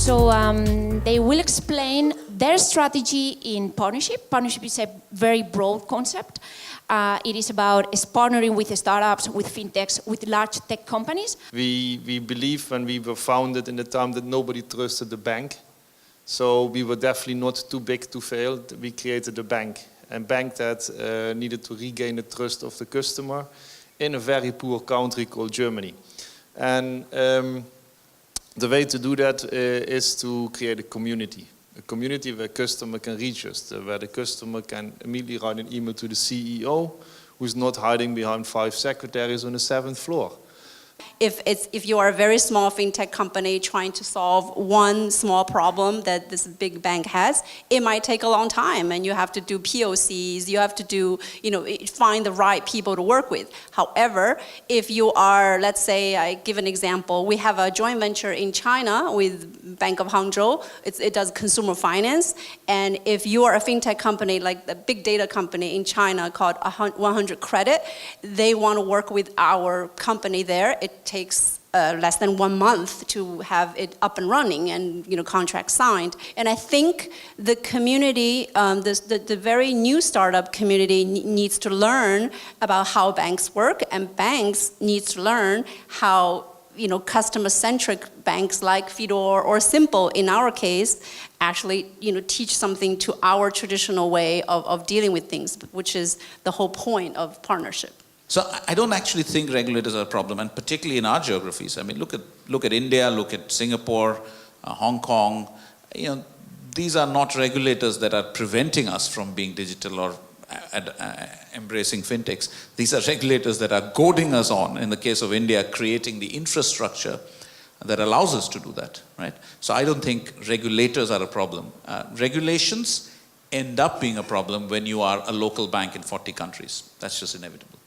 So they will explain their strategy in partnership. Partnership is a very broad concept. It is about partnering with startups, with fintechs, with large tech companies. We believe when we were founded in the time that nobody trusted the bank. So we were definitely not too big to fail. We created a bank that needed to regain the trust of the customer in a very poor country called Germany. And the way to do that is to create a community where customer can reach us, where the customer can immediately write an email to the CEO, who's not hiding behind 5 secretaries on the 7th floor. If you are a very small fintech company trying to solve one small problem that this big bank has, it might take a long time, and you have to do POCs, you have to do, find the right people to work with. However, if you are, let's say, I give an example, we have a joint venture in China with Bank of Hangzhou. It does consumer finance, and if you are a fintech company like the big data company in China called 100 Credit, they want to work with our company there. It takes less than 1 month to have it up and running and contract signed. And I think the community, the very new startup community needs to learn about how banks work, and banks needs to learn how customer-centric banks like Fidor or Simple, in our case, actually teach something to our traditional way of dealing with things, which is the whole point of partnership. So I don't actually think regulators are a problem, and particularly in our geographies. I mean, look at India, look at Singapore, Hong Kong. These are not regulators that are preventing us from being digital or embracing fintechs. These are regulators that are goading us on, in the case of India, creating the infrastructure that allows us to do that, right? So I don't think regulators are a problem. Regulations end up being a problem when you are a local bank in 40 countries. That's just inevitable.